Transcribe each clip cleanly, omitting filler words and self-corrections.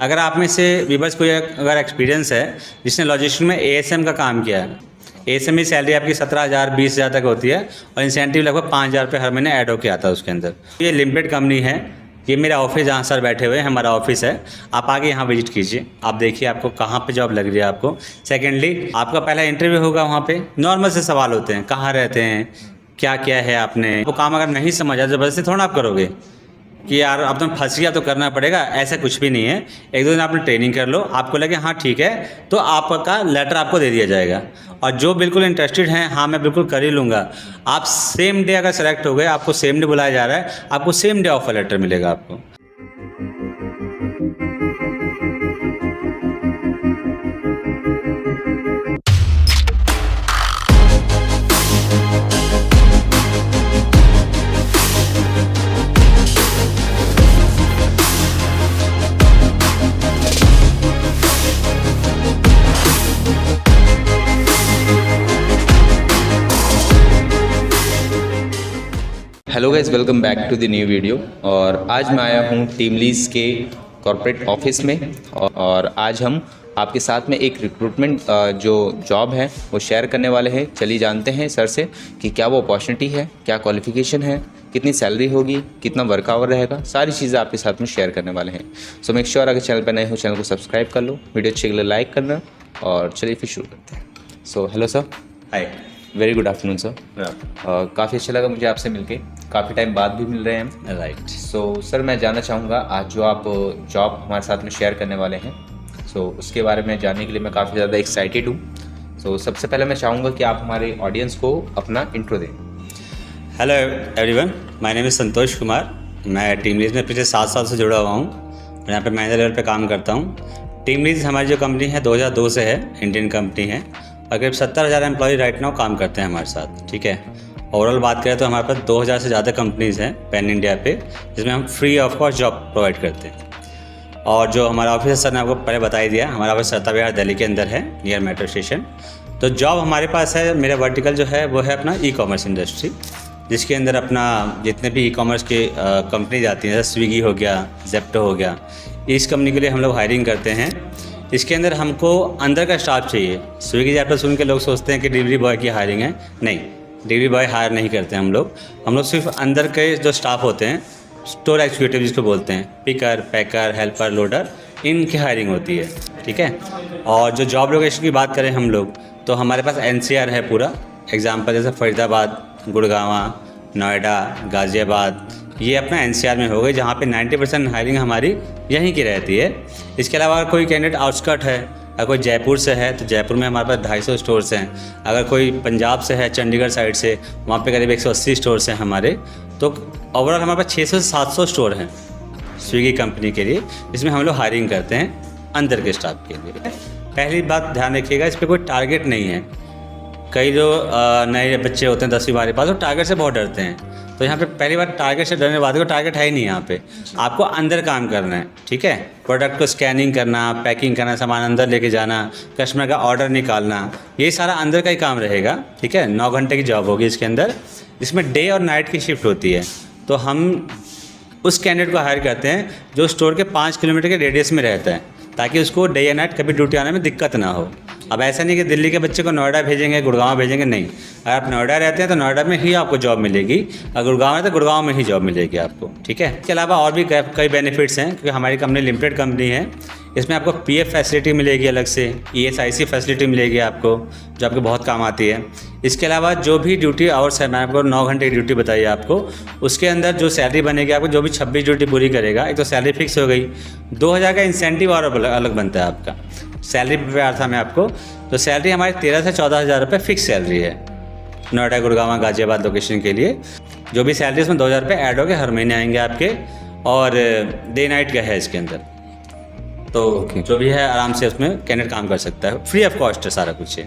अगर आप में से व्यूअर्स कोई अगर एक्सपीरियंस है जिसने लॉजिस्टिक में एएसएम का काम किया है, एएसएम की सैलरी आपकी 17,000 20,000 तक होती है और इंसेंटिव लगभग 5,000 रुपये हर महीने ऐड होकर आता है उसके अंदर। ये लिमिटेड कंपनी है। ये मेरा ऑफिस जहाँ सर बैठे हुए हैं, हमारा ऑफिस है। आप आगे यहाँ विजिट कीजिए, आप देखिए आपको कहाँ पे जॉब लग रही है आपको। सेकेंडली आपका पहला इंटरव्यू होगा, वहाँ पे नॉर्मल से सवाल होते हैं, कहाँ रहते हैं, क्या क्या है आपने। वो काम अगर नहीं समझ आए ज़बरदस्ती थोड़ा आप करोगे कि यार अब तुम फंस गया तो करना पड़ेगा, ऐसा कुछ भी नहीं है। एक दो दिन आपने ट्रेनिंग कर लो, आपको लगे हाँ ठीक है, तो आपका लेटर आपको दे दिया जाएगा। और जो बिल्कुल इंटरेस्टेड हैं, हाँ मैं बिल्कुल कर ही लूँगा, आप सेम डे अगर सेलेक्ट हो गए, आपको सेम डे बुलाया जा रहा है, आपको सेम डे ऑफर लेटर मिलेगा आपको। Hello guys, welcome back to the new video. और आज मैं आया हूँ टीमलीज के कॉर्पोरेट ऑफिस में और आज हम आपके साथ में एक रिक्रूटमेंट जो जॉब है वो शेयर करने वाले हैं। चलिए जानते हैं सर से कि क्या वो अपॉर्चुनिटी है, क्या क्वालिफिकेशन है, कितनी सैलरी होगी, कितना वर्क आवर रहेगा, सारी चीज़ें आपके साथ में शेयर करने वाले हैं। सो मेक श्योर अगर चैनल पर नए हो चैनल को सब्सक्राइब कर लो, वीडियो अच्छी लगे लाइक करना। और चलिए फिर शुरू करते हैं। So hello sir. Hi, very good afternoon sir. काफ़ी अच्छा लगा मुझे आपसे मिलके, काफ़ी टाइम बाद भी मिल रहे हैं हम। राइट। सो सर मैं जानना चाहूँगा आज जो आप जॉब हमारे साथ में शेयर करने वाले हैं, सो उसके बारे में जानने के लिए मैं काफ़ी ज़्यादा एक्साइटेड हूँ। सो सबसे पहले मैं चाहूँगा कि आप हमारे ऑडियंस को अपना इंट्रो दें। Hello everyone, my name is Santosh Kumar. मैं टीमलीज में पिछले 7 साल से जुड़ा हुआ हूँ और यहाँ पे मैनेजर लेवल पे काम करता हूँ। टीमलीज हमारी जो कंपनी है 2002 से है, इंडियन कंपनी है और करीब 70,000 एम्प्लॉय राइट नाउ काम करते हैं हमारे साथ। ठीक है, ओवरऑल बात करें तो हमारे पास 2,000 से ज़्यादा कंपनीज़ हैं पैन इंडिया पे, जिसमें हम free of cost job provide करते हैं। और जो हमारा ऑफिस है, सर ने आपको पहले बता ही दिया, हमारा ऑफिस सरता विहार दिल्ली के अंदर है, नियर मेट्रो स्टेशन। तो जॉब हमारे पास है, मेरा वर्टिकल जो है वो है अपना ई कॉमर्स इंडस्ट्री, जिसके अंदर अपना जितने भी ई कॉमर्स के कंपनीज आती हैं, जैसे स्विगी हो गया, जेप्टो हो गया, इस कंपनी के लिए हम लोग हायरिंग करते हैं। इसके अंदर हमको अंदर का स्टाफ चाहिए। स्विगी जेप्टो सुन के लोग सोचते हैं कि डिलीवरी बॉय की हायरिंग है, नहीं, डिलीवरी बॉय हायर नहीं करते हम लोग सिर्फ अंदर के जो स्टाफ होते हैं, स्टोर एग्जीक्यूटिव जिसको बोलते हैं, पिकर, पैकर, हेल्पर, लोडर, इनकी हायरिंग होती है। ठीक है। और जो जॉब लोकेशन की बात करें हम लोग, तो हमारे पास NCR है पूरा। एग्जाम्पल जैसे फरीदाबाद, गुड़गांव, नोएडा, गाज़ियाबाद, ये अपना NCR में हो गई, जहाँ पे 90% हायरिंग हमारी यहीं की रहती है। इसके अलावा कोई कैंडिडेट आउटस्कर्ट है, अगर कोई जयपुर से है तो जयपुर में हमारे पास 250 स्टोर्स हैं। अगर कोई पंजाब से है, चंडीगढ़ साइड से, वहाँ पे करीब 180 स्टोर्स हैं हमारे। तो ओवरऑल हमारे पास 600 से 700 स्टोर हैं स्विगी कंपनी के लिए, जिसमें हम लोग हायरिंग करते हैं अंदर के स्टाफ के लिए। पहली बात ध्यान रखिएगा, इस पर कोई टारगेट नहीं है। कई जो नए बच्चे होते हैं 10वीं 12वीं पास, वो टारगेट से बहुत डरते हैं। तो यहाँ पे पहली बार टारगेट से डरने वाले को टारगेट है ही नहीं। यहाँ पे आपको अंदर काम करना है। ठीक है, प्रोडक्ट को स्कैनिंग करना, पैकिंग करना, सामान अंदर लेके जाना, कस्टमर का ऑर्डर निकालना, ये सारा अंदर का ही काम रहेगा। ठीक है, 9 घंटे की जॉब होगी इसके अंदर। इसमें डे और नाइट की शिफ्ट होती है। तो हम उस कैंडिडेट को हायर करते हैं जो स्टोर के 5 किलोमीटर के रेडियस में रहता है, ताकि उसको डे या नाइट कभी ड्यूटी आने में दिक्कत ना हो। अब ऐसा नहीं कि दिल्ली के बच्चे को नोएडा भेजेंगे, गुड़गांव भेजेंगे, नहीं। अगर आप नोएडा रहते हैं तो नोएडा में ही आपको जॉब मिलेगी, अगर गुड़गांव है तो गुड़गांव में ही जॉब मिलेगी आपको। ठीक है। इसके अलावा और भी कई बेनिफिट्स हैं, क्योंकि हमारी कंपनी लिमिटेड कंपनी है। इसमें आपको PF फैसिलिटी मिलेगी अलग से, ESIC फैसिलिटी मिलेगी आपको, जो आपको बहुत काम आती है। इसके अलावा जो भी ड्यूटी आवर्स है, मैं आपको 9 घंटे की ड्यूटी बताई आपको, उसके अंदर जो सैलरी बनेगी आपको, जो भी 26 ड्यूटी पूरी करेगा, एक तो सैलरी फिक्स हो गई, 2,000 का इंसेंटिव और अलग बनता है आपका। सैलरी पे था मैं आपको, तो सैलरी हमारी 13 से 14,000 रुपये फिक्स सैलरी है नोएडा, गुड़गांव, गाज़ियाबाद लोकेशन के लिए। जो भी सैलरी उसमें 2,000 रुपये ऐड हो के हर महीने आएंगे आपके, और डे नाइट का है इसके अंदर। तो जो भी है आराम से उसमें कैंडिडेट काम कर सकता है, फ्री ऑफ कॉस्ट है सारा कुछ है।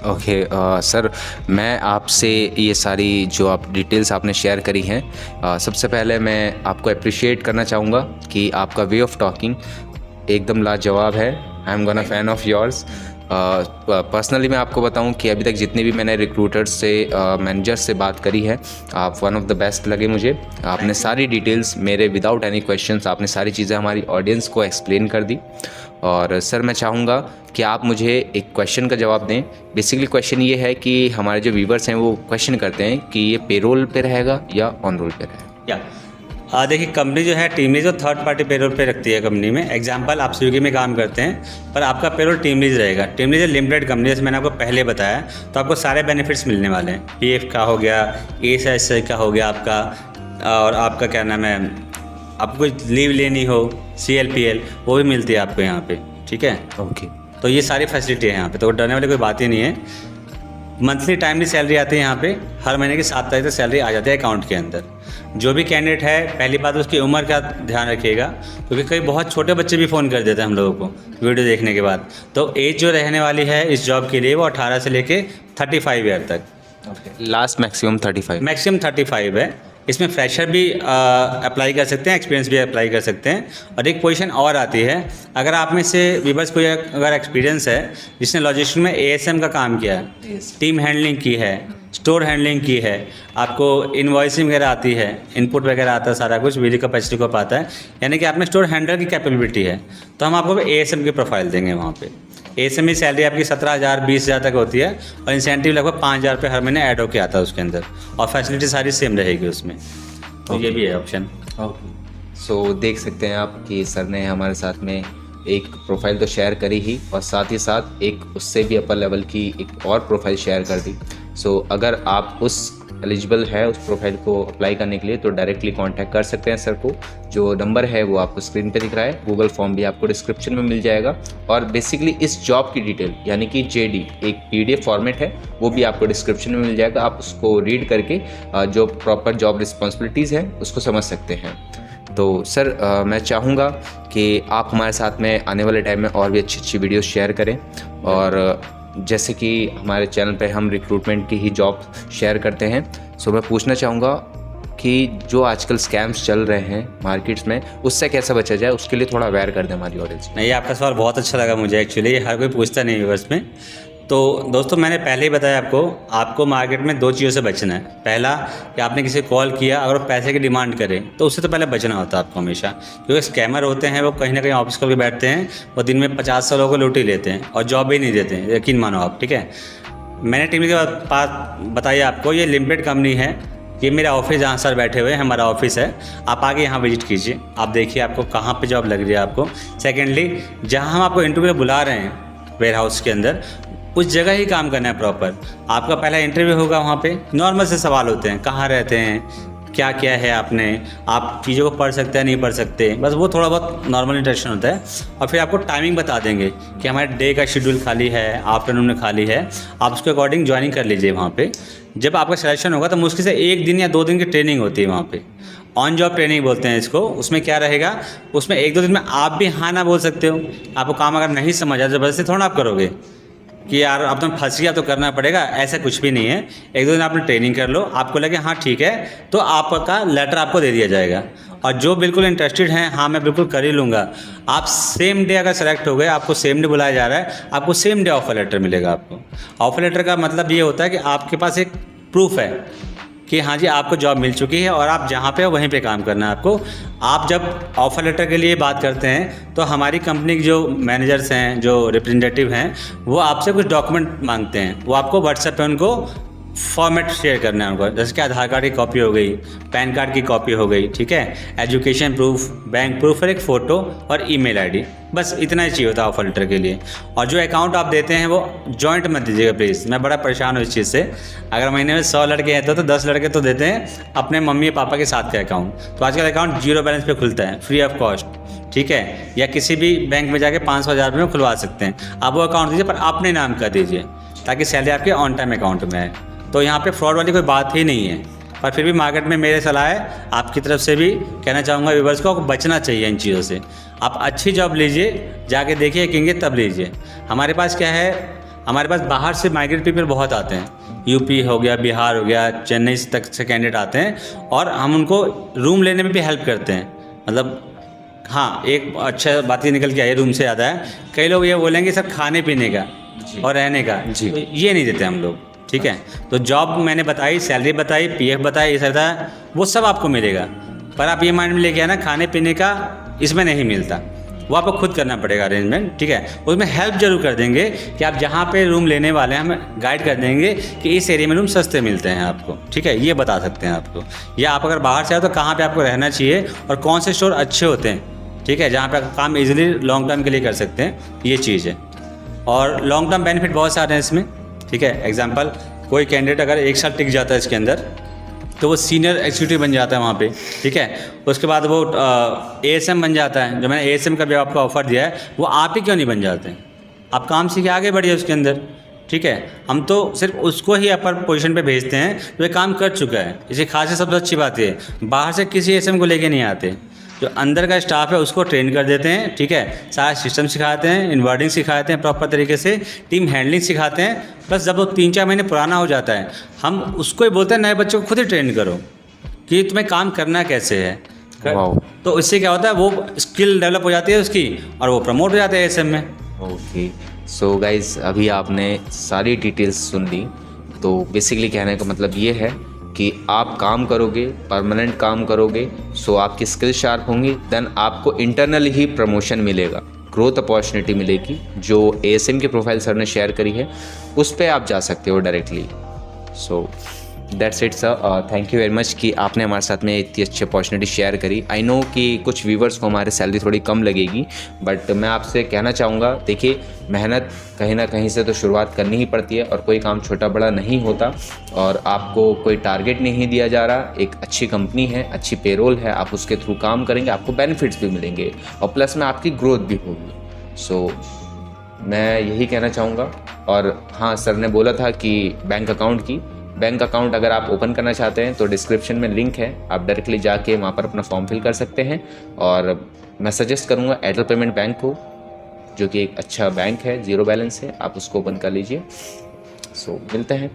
ओके सर, मैं आपसे ये सारी जो आप डिटेल्स आपने शेयर करी हैं, सबसे पहले मैं आपको अप्रिशिएट करना चाहूँगा कि आपका वे ऑफ टॉकिंग एकदम लाजवाब है। I am gonna fan of yours. Personally मैं आपको बताऊं कि अभी तक जितने भी मैंने रिक्रूटर्स से मैनेजर से बात करी है, आप वन ऑफ द बेस्ट लगे मुझे। आपने सारी डिटेल्स मेरे विदाउट एनी क्वेश्चंस आपने सारी चीज़ें हमारी ऑडियंस को एक्सप्लेन कर दी। और सर मैं चाहूँगा कि आप मुझे एक क्वेश्चन का जवाब दें। बेसिकली क्वेश्चन ये है कि हमारे जो व्यूवर्स हैं वो क्वेश्चन करते हैं कि ये पेरोल पे रहेगा या ऑन रोल पे रहेगा। देखिए, कंपनी जो है टीमलीज जो थर्ड पार्टी पेरोल पे रखती है कंपनी में। एग्जांपल, आप स्विगी में काम करते हैं पर आपका पेरोल टीमलीज रहेगा। टीमलीज लिमिटेड कंपनी, जैसे मैंने आपको पहले बताया, तो आपको सारे बेनिफिट्स मिलने वाले हैं। पीएफ का हो गया, ESI का हो गया आपका, और आपका क्या नाम है, आपको कुछ लीव लेनी हो, CLPL, वो भी मिलती है आपको यहाँ पे। ठीक है, ओके। तो ये सारी फैसिलिटी है यहाँ पे, तो डरने वाली कोई बात ही नहीं है। मंथली टाइमली सैलरी आती है यहाँ पे, हर महीने की 7 तारीख तक सैलरी आ जाती है अकाउंट के अंदर। जो भी कैंडिडेट है, पहली बात उसकी उम्र का ध्यान रखिएगा, क्योंकि कई बहुत छोटे बच्चे भी फ़ोन कर देते हैं हम लोगों को वीडियो देखने के बाद। तो एज जो रहने वाली है इस जॉब के लिए वो 18 से लेके 35 ईयर तक। Last maximum 35। मैक्सिमम 35 है। इसमें फ्रेशर भी अप्लाई कर सकते हैं, एक्सपीरियंस भी अप्लाई कर सकते हैं। और एक पोजीशन और आती है, अगर आप में से वीवर्स कोई अगर एक्सपीरियंस है जिसने लॉजिस्टिक्स में ASM का काम किया है, टीम हैंडलिंग की है, स्टोर हैंडलिंग की है, आपको इनवॉइसिंग वगैरह आती है, इनपुट वगैरह आता है, सारा कुछ बिजली का पैसे को पाता है, यानी कि आप में स्टोर हैंडलर की कैपेबिलिटी है, तो हम आपको ASM की प्रोफाइल देंगे वहाँ पे। ASM की सैलरी आपकी 17,000 20,000 तक होती है, और इंसेंटिव लगभग 5,000 रुपये हर महीने ऐड होकर आता है उसके अंदर, और फैसिलिटी सारी सेम रहेगी उसमें। तो ये भी है ऑप्शन। सो देख सकते हैं आप कि सर ने हमारे साथ में एक प्रोफाइल तो शेयर करी ही, और साथ ही साथ एक उससे भी अपर लेवल की एक और प्रोफाइल शेयर कर दी। सो अगर आप उस एलिजिबल है उस प्रोफाइल को अप्लाई करने के लिए, तो डायरेक्टली कांटेक्ट कर सकते हैं सर को। जो नंबर है वो आपको स्क्रीन पे दिख रहा है, गूगल फॉर्म भी आपको डिस्क्रिप्शन में मिल जाएगा। और बेसिकली इस जॉब की डिटेल यानी कि JD एक PDF फॉर्मेट है, वो भी आपको डिस्क्रिप्शन में मिल जाएगा। आप उसको रीड करके जो प्रॉपर जॉब रिस्पॉन्सिबिलिटीज़ हैं उसको समझ सकते हैं। तो सर मैं चाहूँगा कि आप हमारे साथ में आने वाले टाइम में और भी अच्छी अच्छी वीडियोस शेयर करें। और जैसे कि हमारे चैनल पे हम रिक्रूटमेंट की ही जॉब शेयर करते हैं, सो मैं पूछना चाहूँगा कि जो आजकल स्कैम्स चल रहे हैं मार्केट्स में, उससे कैसे बचा जाए, उसके लिए थोड़ा अवेयर कर दें हमारी ऑडियंस। नहीं, आपका सवाल बहुत अच्छा लगा मुझे। एक्चुअली ये हर कोई पूछता नहीं है बस में। तो दोस्तों, मैंने पहले ही बताया आपको मार्केट में 2 चीज़ों से बचना है। पहला कि आपने किसी को कॉल किया, अगर वो पैसे की डिमांड करे तो उससे तो पहले बचना होता है आपको हमेशा, क्योंकि स्कैमर होते हैं वो कहीं ना कहीं ऑफिस खोल के बैठते हैं, वो दिन में 50-100 लोगों को लूट ही लेते हैं और जॉब भी नहीं देते हैं, यकीन मानो आप। ठीक है, मैंने टीम के बात बताई आपको, ये लिमिटेड कंपनी है। ये मेरा ऑफिस जहाँ सर बैठे हुए हैं, हमारा ऑफिस है। आप आके यहाँ विजिट कीजिए, आप देखिए आपको कहाँ पे जॉब लग रही है आपको। सेकेंडली, जहाँ हम आपको इंटरव्यू बुला रहे हैं वेयर हाउस के अंदर, उस जगह ही काम करना है प्रॉपर। आपका पहला इंटरव्यू होगा, वहाँ पे नॉर्मल से सवाल होते हैं, कहाँ रहते हैं, क्या क्या है आपने, आप चीज़ों को पढ़ सकते हैं नहीं पढ़ सकते, बस वो थोड़ा बहुत नॉर्मल इंटरेक्शन होता है। और फिर आपको टाइमिंग बता देंगे कि हमारे डे का शेड्यूल खाली है, आफ्टरनून में खाली है, आप उसके अकॉर्डिंग ज्वाइनिंग कर लीजिए वहाँ पे। जब आपका सिलेक्शन होगा तो मुश्किल से 1 दिन या 2 दिन की ट्रेनिंग होती है वहाँ पे, ऑन जॉब ट्रेनिंग बोलते हैं इसको। उसमें क्या रहेगा, उसमें 1-2 दिन में आप भी हाँ ना बोल सकते हो। आपको काम अगर नहीं समझ आया, ज़बरदस्ती थोड़ा आप करोगे कि यार अब तुम फंस गया तो करना पड़ेगा, ऐसा कुछ भी नहीं है। 1-2 दिन आपने ट्रेनिंग कर लो, आपको लगे हाँ ठीक है, तो आपका लेटर आपको दे दिया जाएगा। और जो बिल्कुल इंटरेस्टेड हैं, हाँ मैं बिल्कुल कर ही लूँगा, आप सेम डे अगर सेलेक्ट हो गए, आपको सेम डे बुलाया जा रहा है, आपको सेम डे ऑफर लेटर मिलेगा। आपको ऑफर लेटर का मतलब ये होता है कि आपके पास एक प्रूफ है कि हाँ जी आपको जॉब मिल चुकी है और आप जहाँ पे हो वहीं पे काम करना है आपको। आप जब ऑफ़र लेटर के लिए बात करते हैं तो हमारी कंपनी के जो मैनेजर्स हैं, जो रिप्रेजेंटेटिव हैं, वो आपसे कुछ डॉक्यूमेंट मांगते हैं। वो आपको व्हाट्सएप पे उनको फॉर्मेट शेयर करना है उनको, जैसे कि आधार कार्ड की कॉपी हो गई, पैन कार्ड की कॉपी हो गई, ठीक है, एजुकेशन प्रूफ, बैंक प्रूफ और एक फ़ोटो और ईमेल आईडी, बस इतना ही चाहिए होता है ऑफर लेटर के लिए। और जो अकाउंट आप देते हैं वो जॉइंट मत दीजिएगा प्लीज़, मैं बड़ा परेशान हूँ इस चीज़ से। अगर महीने में 100 लड़के हैं तो 10 लड़के तो देते हैं अपने मम्मी पापा के साथ का अकाउंट। तो आजकल अकाउंट 0 बैलेंस पे खुलता है, फ्री ऑफ कॉस्ट, ठीक है, या किसी भी बैंक में जाके 500-1000 रुपये में खुलवा सकते हैं। आप वो अकाउंट दीजिए पर अपने नाम का दीजिए ताकि सैलरी आपके ऑन टाइम अकाउंट में आए। तो यहाँ पे फ्रॉड वाली कोई बात ही नहीं है। पर फिर भी मार्केट में मेरे सलाह है, आपकी तरफ से भी कहना चाहूँगा व्यूअर्स को, बचना चाहिए इन चीज़ों से। आप अच्छी जॉब लीजिए, जाके देखिए कहेंगे तब लीजिए। हमारे पास क्या है, हमारे पास बाहर से माइग्रेट पीपल बहुत आते हैं, यूपी हो गया, बिहार हो गया, चेन्नई तक से कैंडिडेट आते हैं और हम उनको रूम लेने में भी हेल्प करते हैं। मतलब हाँ, एक अच्छा बात ये निकल के आई रूम से ज़्यादा है, कई लोग ये बोलेंगे सर खाने पीने का, और रहने का, जी। तो ये नहीं देते हम लोग, ठीक है। तो जॉब मैंने बताई, सैलरी बताई, पीएफ बताई, ये सब था, वो सब आपको मिलेगा। पर आप ये माइंड में लेके आना, खाने पीने का इसमें नहीं मिलता, वो आपको खुद करना पड़ेगा अरेंजमेंट, ठीक है। उसमें हेल्प जरूर कर देंगे कि आप जहाँ पे रूम लेने वाले हैं हमें गाइड कर देंगे कि इस एरिया में रूम सस्ते मिलते हैं आपको, ठीक है, ये बता सकते हैं आपको। या आप अगर बाहर से आओ तो कहाँ पे आपको रहना चाहिए और कौन से स्टोर अच्छे होते हैं, ठीक है, जहाँ पे आप काम इजीली लॉन्ग टर्म के लिए कर सकते हैं, ये चीज़ है। और लॉन्ग टर्म बेनिफिट बहुत सारे हैं इसमें, ठीक है। एग्जाम्पल, कोई कैंडिडेट अगर 1 साल टिक जाता है इसके अंदर तो वो सीनियर एग्जीक्यूटिव बन जाता है वहाँ पे, ठीक है। उसके बाद वो एएसएम बन जाता है। जो मैंने एएसएम का भी आपको ऑफ़र दिया है, वो आप ही क्यों नहीं बन जाते हैं? आप काम सीख के आगे बढ़िए उसके अंदर, ठीक है। हम तो सिर्फ उसको ही अपर पोजीशन पे भेजते हैं जो ये काम कर चुका है। इसे खास सबसे अच्छी बात है, बाहर से किसी एएसएम को लेके नहीं आते, जो अंदर का स्टाफ है उसको ट्रेन कर देते हैं, ठीक है। सारा सिस्टम सिखाते हैं, इनवर्डिंग सिखाते हैं प्रॉपर तरीके से, टीम हैंडलिंग सिखाते हैं। प्लस जब वो 3-4 महीने पुराना हो जाता है, हम उसको ही बोलते हैं नए बच्चों को खुद ही ट्रेन करो कि तुम्हें काम करना कैसे है। वाओ। तो इससे क्या होता है, वो स्किल डेवलप हो जाती है उसकी और वो प्रमोट हो जाता है एएसएम में। ओके, सो गाइज अभी आपने सारी डिटेल्स सुन ली। तो बेसिकली कहने का मतलब ये है कि आप काम करोगे, परमानेंट काम करोगे, सो आपकी स्किल शार्प होंगी, देन आपको इंटरनली ही प्रमोशन मिलेगा, ग्रोथ अपॉर्चुनिटी मिलेगी। जो एएसएम की प्रोफाइल सर ने शेयर करी है उस पर आप जा सकते हो directly. So that's it sir, thank you very much कि आपने हमारे साथ में इतनी अच्छी अपॉर्चुनिटी शेयर करी। आई नो कि कुछ व्यूवर्स को हमारी सैलरी थोड़ी कम लगेगी, बट मैं आपसे कहना चाहूँगा, देखिए मेहनत कहीं ना कहीं से तो शुरुआत करनी ही पड़ती है और कोई काम छोटा बड़ा नहीं होता। और आपको कोई टारगेट नहीं दिया जा रहा, एक अच्छी कंपनी है, अच्छी पेरोल है, आप उसके थ्रू काम करेंगे, आपको बेनिफिट्स भी मिलेंगे और प्लस में आपकी ग्रोथ भी होगी। सो मैं यही कहना चाहूँगा। और हाँ, सर ने बोला था कि बैंक अकाउंट अगर आप ओपन करना चाहते हैं तो डिस्क्रिप्शन में लिंक है, आप डायरेक्टली जाके वहाँ पर अपना फॉर्म फिल कर सकते हैं। और मैं सजेस्ट करूँगा एयरटेल पेमेंट बैंक को, जो कि एक अच्छा बैंक है, ज़ीरो बैलेंस है, आप उसको ओपन कर लीजिए। सो मिलते हैं।